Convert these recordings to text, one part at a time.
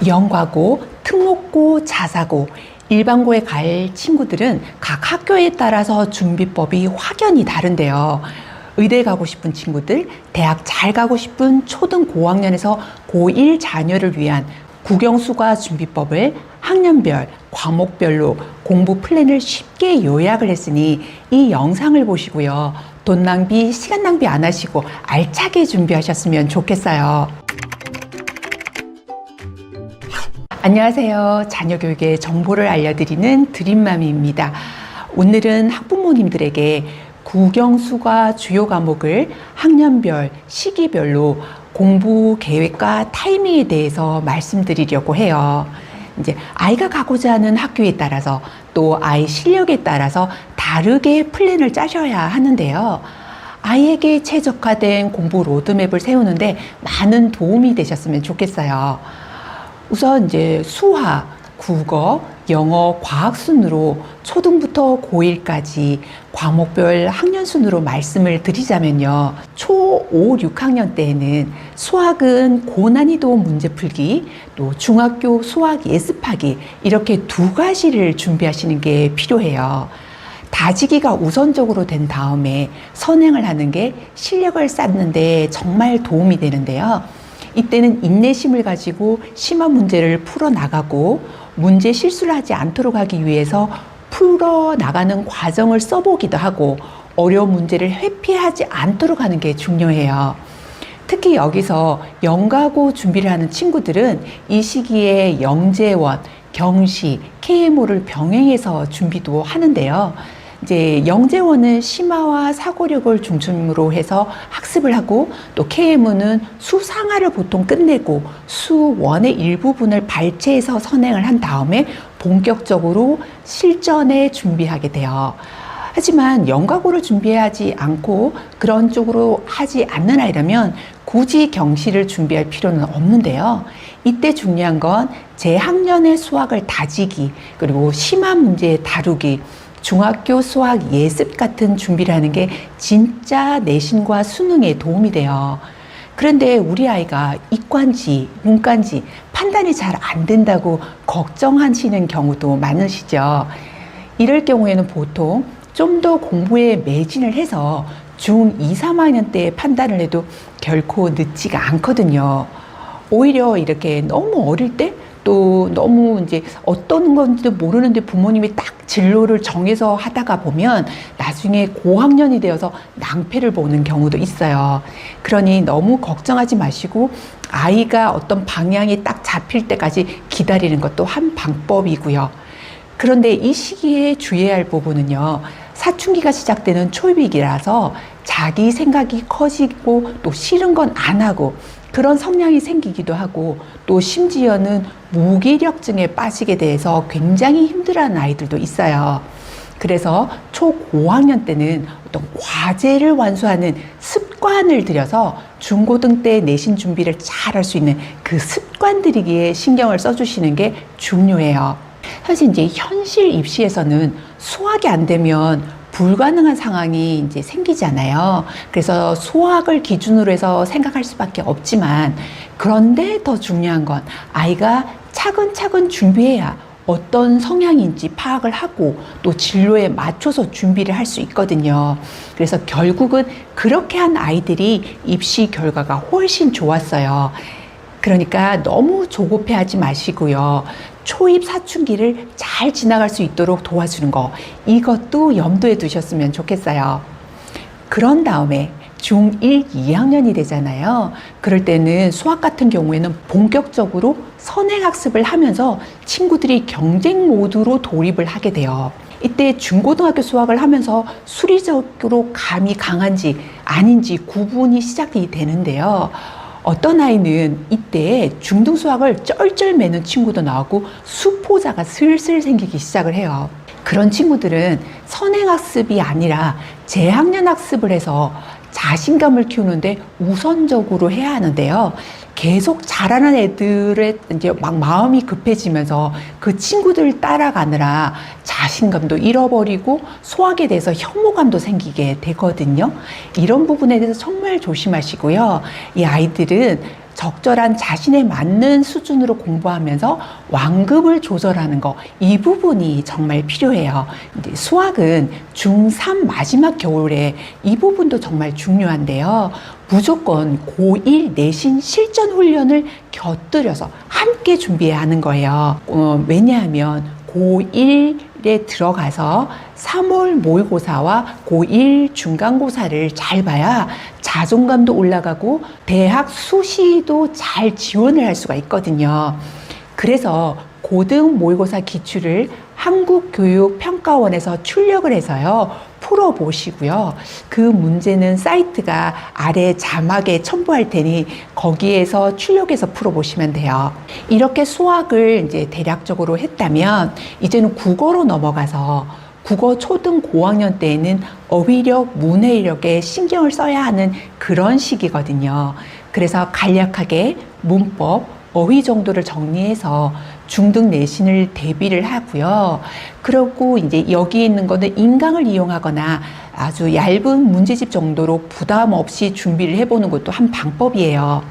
영과고, 특목고, 자사고, 일반고에 갈 친구들은 각 학교에 따라서 준비법이 확연히 다른데요. 의대 가고 싶은 친구들, 대학 잘 가고 싶은 초등 고학년에서 고1 자녀를 위한 국영수가 준비법을 학년별, 과목별로 공부 플랜을 쉽게 요약을 했으니 이 영상을 보시고요. 돈 낭비, 시간 낭비 안 하시고 알차게 준비하셨으면 좋겠어요. 안녕하세요. 자녀교육의 정보를 알려드리는 드림맘입니다. 오늘은 학부모님들에게 국영수가 주요 과목을 학년별, 시기별로 공부 계획과 타이밍에 대해서 말씀드리려고 해요. 이제 아이가 가고자 하는 학교에 따라서 또 아이 실력에 따라서 다르게 플랜을 짜셔야 하는데요. 아이에게 최적화된 공부 로드맵을 세우는데 많은 도움이 되셨으면 좋겠어요. 우선 이제 수학, 국어, 영어, 과학 순으로 초등부터 고1까지 과목별 학년 순으로 말씀을 드리자면요. 초 5, 6학년 때에는 수학은 고난이도 문제 풀기, 또 중학교 수학 예습하기 이렇게 두 가지를 준비하시는 게 필요해요. 다지기가 우선적으로 된 다음에 선행을 하는 게 실력을 쌓는 데 정말 도움이 되는데요. 이때는 인내심을 가지고 심한 문제를 풀어나가고 문제 실수를 하지 않도록 하기 위해서 풀어나가는 과정을 써보기도 하고 어려운 문제를 회피하지 않도록 하는 게 중요해요. 특히 여기서 영가고 준비를 하는 친구들은 이 시기에 영재원, 경시, KMO를 병행해서 준비도 하는데요. 이제 영재원은 심화와 사고력을 중심으로 해서 학습을 하고 또 KM은 수상하를 보통 끝내고 수원의 일부분을 발췌해서 선행을 한 다음에 본격적으로 실전에 준비하게 돼요. 하지만 영가고를 준비하지 않고 그런 쪽으로 하지 않는 아이라면 굳이 경시를 준비할 필요는 없는데요. 이때 중요한 건 재학년의 수학을 다지기 그리고 심한 문제 다루기 중학교 수학 예습 같은 준비를 하는 게 진짜 내신과 수능에 도움이 돼요. 그런데 우리 아이가 이과인지 문과인지 판단이 잘 안 된다고 걱정하시는 경우도 많으시죠. 이럴 경우에는 보통 좀 더 공부에 매진을 해서 중2, 3학년 때 판단을 해도 결코 늦지가 않거든요. 오히려 이렇게 너무 어릴 때 또 너무 이제 어떤 건지도 모르는데 부모님이 딱 진로를 정해서 하다가 보면 나중에 고학년이 되어서 낭패를 보는 경우도 있어요. 그러니 너무 걱정하지 마시고 아이가 어떤 방향이 딱 잡힐 때까지 기다리는 것도 한 방법이고요. 그런데 이 시기에 주의해야 할 부분은요. 사춘기가 시작되는 초입이라서 자기 생각이 커지고 또 싫은 건 안 하고 그런 성향이 생기기도 하고 또 심지어는 무기력증에 빠지게 돼서 굉장히 힘들어하는 아이들도 있어요. 그래서 초고학년 때는 어떤 과제를 완수하는 습관을 들여서 중고등 때 내신 준비를 잘 할 수 있는 그 습관 들이기에 신경을 써주시는 게 중요해요. 사실 이제 현실 입시에서는 수학이 안 되면 불가능한 상황이 이제 생기잖아요. 그래서 수학을 기준으로 해서 생각할 수밖에 없지만 그런데 더 중요한 건 아이가 차근차근 준비해야 어떤 성향인지 파악을 하고 또 진로에 맞춰서 준비를 할 수 있거든요. 그래서 결국은 그렇게 한 아이들이 입시 결과가 훨씬 좋았어요. 그러니까 너무 조급해하지 마시고요. 초입 사춘기를 잘 지나갈 수 있도록 도와주는 거 이것도 염두에 두셨으면 좋겠어요. 그런 다음에 중1, 2학년이 되잖아요. 그럴 때는 수학 같은 경우에는 본격적으로 선행학습을 하면서 친구들이 경쟁 모드로 돌입을 하게 돼요. 이때 중고등학교 수학을 하면서 수리적으로 감이 강한지 아닌지 구분이 시작이 되는데요. 어떤 아이는 이때 중등 수학을 쩔쩔 매는 친구도 나오고 수포자가 슬슬 생기기 시작을 해요. 그런 친구들은 선행학습이 아니라 재학년 학습을 해서 자신감을 키우는데 우선적으로 해야 하는데요. 계속 잘하는 애들의 이제 막 마음이 급해지면서 그 친구들 따라가느라 자신감도 잃어버리고 수학에 대해서 혐오감도 생기게 되거든요. 이런 부분에 대해서 정말 조심하시고요. 이 아이들은 적절한 자신에 맞는 수준으로 공부하면서 완급을 조절하는 거, 이 부분이 정말 필요해요. 이제 수학은 중3 마지막 겨울에 이 부분도 정말 중요한데요. 무조건 고1 내신 실전 훈련을 곁들여서 함께 준비해야 하는 거예요. 왜냐하면 고1에 들어가서 3월 모의고사와 고1 중간고사를 잘 봐야 자존감도 올라가고 대학 수시도 잘 지원을 할 수가 있거든요. 그래서 고등 모의고사 기출을 한국교육평가원에서 출력을 해서요, 풀어보시고요. 그 문제는 사이트가 아래 자막에 첨부할 테니 거기에서 출력해서 풀어보시면 돼요. 이렇게 수학을 이제 대략적으로 했다면 이제는 국어로 넘어가서 국어 초등 고학년 때에는 어휘력, 문해력에 신경을 써야 하는 그런 시기거든요. 그래서 간략하게 문법, 어휘 정도를 정리해서 중등 내신을 대비를 하고요. 그리고 이제 여기 있는 거는 인강을 이용하거나 아주 얇은 문제집 정도로 부담 없이 준비를 해보는 것도 한 방법이에요.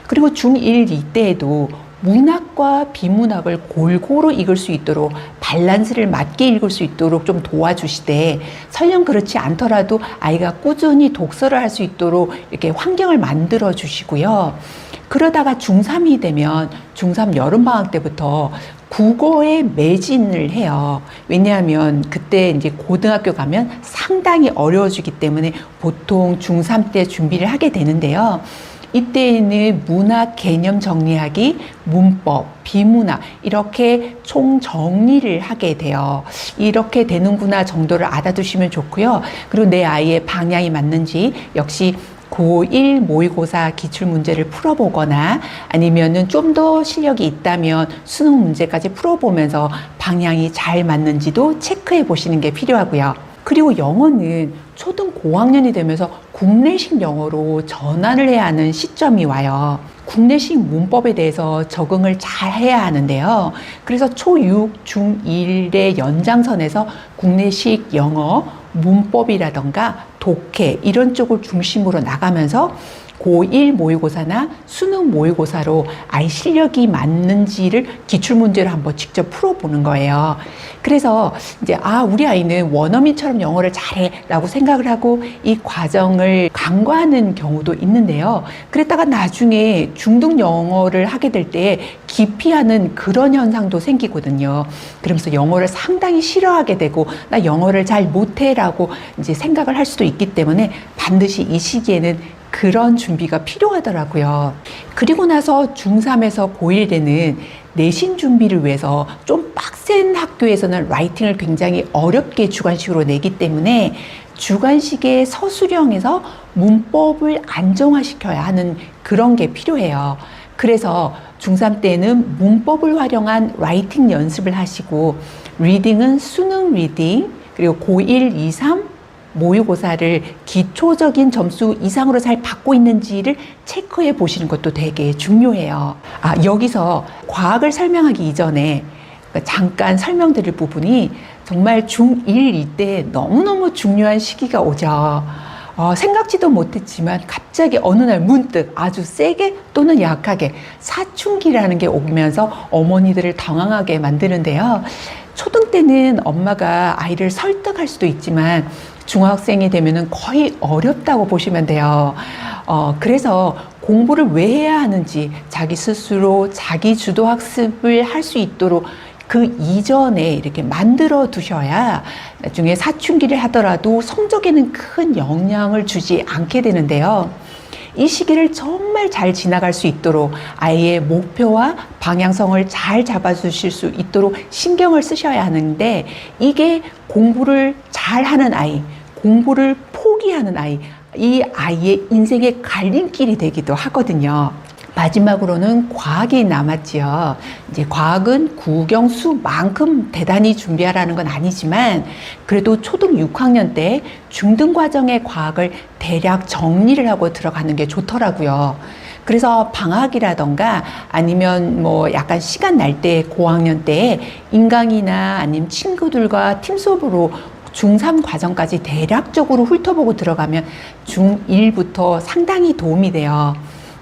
그리고 중1 이때에도 문학과 비문학을 골고루 읽을 수 있도록 밸런스를 맞게 읽을 수 있도록 좀 도와주시되, 설령 그렇지 않더라도 아이가 꾸준히 독서를 할 수 있도록 이렇게 환경을 만들어 주시고요. 그러다가 중3이 되면 중3 여름방학 때부터 국어에 매진을 해요. 왜냐하면 그때 이제 고등학교 가면 상당히 어려워지기 때문에 보통 중3 때 준비를 하게 되는데요. 이때에는 문학 개념 정리하기, 문법, 비문학 이렇게 총 정리를 하게 돼요. 이렇게 되는구나 정도를 알아두시면 좋고요. 그리고 내 아이의 방향이 맞는지 역시 고1 모의고사 기출문제를 풀어보거나 아니면은 좀 더 실력이 있다면 수능 문제까지 풀어보면서 방향이 잘 맞는지도 체크해 보시는 게 필요하고요. 그리고 영어는 초등 고학년이 되면서 국내식 영어로 전환을 해야 하는 시점이 와요. 국내식 문법에 대해서 적응을 잘 해야 하는데요. 그래서 초6, 중1의 연장선에서 국내식 영어, 문법이라던가 독해 이런 쪽을 중심으로 나가면서 고1 모의고사나 수능 모의고사로 아이 실력이 맞는지를 기출문제로 한번 직접 풀어보는 거예요. 그래서 이제 우리 아이는 원어민처럼 영어를 잘해 라고 생각을 하고 이 과정을 간과하는 경우도 있는데요. 그랬다가 나중에 중등 영어를 하게 될 때 기피하는 그런 현상도 생기거든요. 그러면서 영어를 상당히 싫어하게 되고 나 영어를 잘 못해 라고 이제 생각을 할 수도 있기 때문에 반드시 이 시기에는 그런 준비가 필요하더라고요. 그리고 나서 중3에서 고1 되는 내신 준비를 위해서 좀 빡센 학교에서는 라이팅을 굉장히 어렵게 주관식으로 내기 때문에 주관식의 서술형에서 문법을 안정화시켜야 하는 그런 게 필요해요. 그래서 중3 때는 문법을 활용한 라이팅 연습을 하시고, 리딩은 수능 리딩, 그리고 고1, 2, 3 모의고사를 기초적인 점수 이상으로 잘 받고 있는지를 체크해 보시는 것도 되게 중요해요. 여기서 과학을 설명하기 이전에 잠깐 설명드릴 부분이 정말 중1 이때 너무너무 중요한 시기가 오죠. 생각지도 못했지만 갑자기 어느 날 문득 아주 세게 또는 약하게 사춘기라는 게 오면서 어머니들을 당황하게 만드는데요. 초등 때는 엄마가 아이를 설득할 수도 있지만 중학생이 되면은 거의 어렵다고 보시면 돼요. 그래서 공부를 왜 해야 하는지 자기 스스로 자기 주도 학습을 할 수 있도록 그 이전에 이렇게 만들어 두셔야 나중에 사춘기를 하더라도 성적에는 큰 영향을 주지 않게 되는데요. 이 시기를 정말 잘 지나갈 수 있도록 아이의 목표와 방향성을 잘 잡아주실 수 있도록 신경을 쓰셔야 하는데, 이게 공부를 잘하는 아이, 공부를 포기하는 아이, 이 아이의 인생의 갈림길이 되기도 하거든요. 마지막으로는 과학이 남았지요. 이제 과학은 국영수만큼 대단히 준비하라는 건 아니지만 그래도 초등 6학년 때 중등 과정의 과학을 대략 정리를 하고 들어가는 게 좋더라고요. 그래서 방학이라던가 아니면 뭐 약간 시간 날 때 고학년 때에 인강이나 아니면 친구들과 팀 수업으로 중3 과정까지 대략적으로 훑어보고 들어가면 중1부터 상당히 도움이 돼요.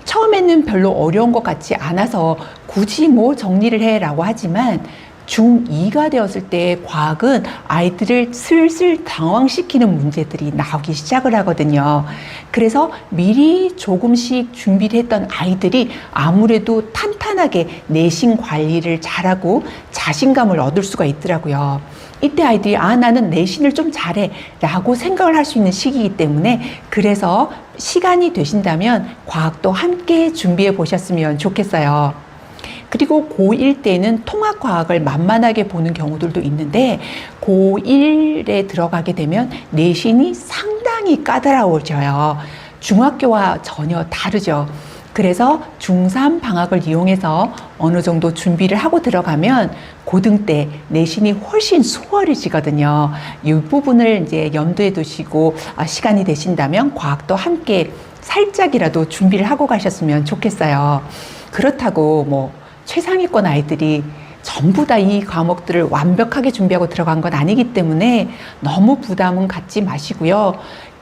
처음에는 별로 어려운 것 같지 않아서 굳이 뭐 정리를 해라고 하지만 중2가 되었을 때 과학은 아이들을 슬슬 당황시키는 문제들이 나오기 시작을 하거든요. 그래서 미리 조금씩 준비를 했던 아이들이 아무래도 탄탄하게 내신 관리를 잘하고 자신감을 얻을 수가 있더라고요. 이때 아이들이 나는 내신을 좀 잘해 라고 생각을 할 수 있는 시기이기 때문에 그래서 시간이 되신다면 과학도 함께 준비해 보셨으면 좋겠어요. 그리고 고1 때는 통합과학을 만만하게 보는 경우들도 있는데 고1에 들어가게 되면 내신이 상당히 까다로워져요. 중학교와 전혀 다르죠. 그래서 중3 방학을 이용해서 어느 정도 준비를 하고 들어가면 고등 때 내신이 훨씬 수월해지거든요. 이 부분을 이제 염두에 두시고 시간이 되신다면 과학도 함께 살짝이라도 준비를 하고 가셨으면 좋겠어요. 그렇다고 뭐 최상위권 아이들이 전부 다 이 과목들을 완벽하게 준비하고 들어간 건 아니기 때문에 너무 부담은 갖지 마시고요.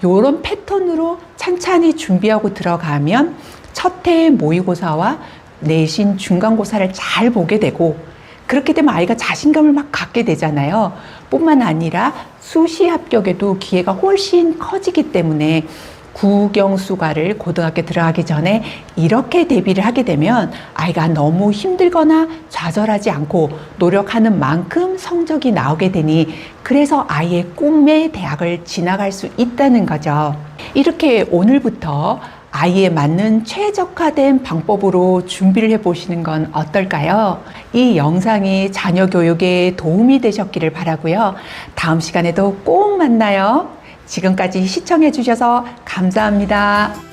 이런 패턴으로 찬찬히 준비하고 들어가면 첫 해의 모의고사와 내신 중간고사를 잘 보게 되고 그렇게 되면 아이가 자신감을 막 갖게 되잖아요. 뿐만 아니라 수시 합격에도 기회가 훨씬 커지기 때문에 국영수가를 고등학교 들어가기 전에 이렇게 대비를 하게 되면 아이가 너무 힘들거나 좌절하지 않고 노력하는 만큼 성적이 나오게 되니 그래서 아이의 꿈의 대학을 지나갈 수 있다는 거죠. 이렇게 오늘부터 아이에 맞는 최적화된 방법으로 준비를 해보시는 건 어떨까요? 이 영상이 자녀 교육에 도움이 되셨기를 바라고요. 다음 시간에도 꼭 만나요. 지금까지 시청해 주셔서 감사합니다.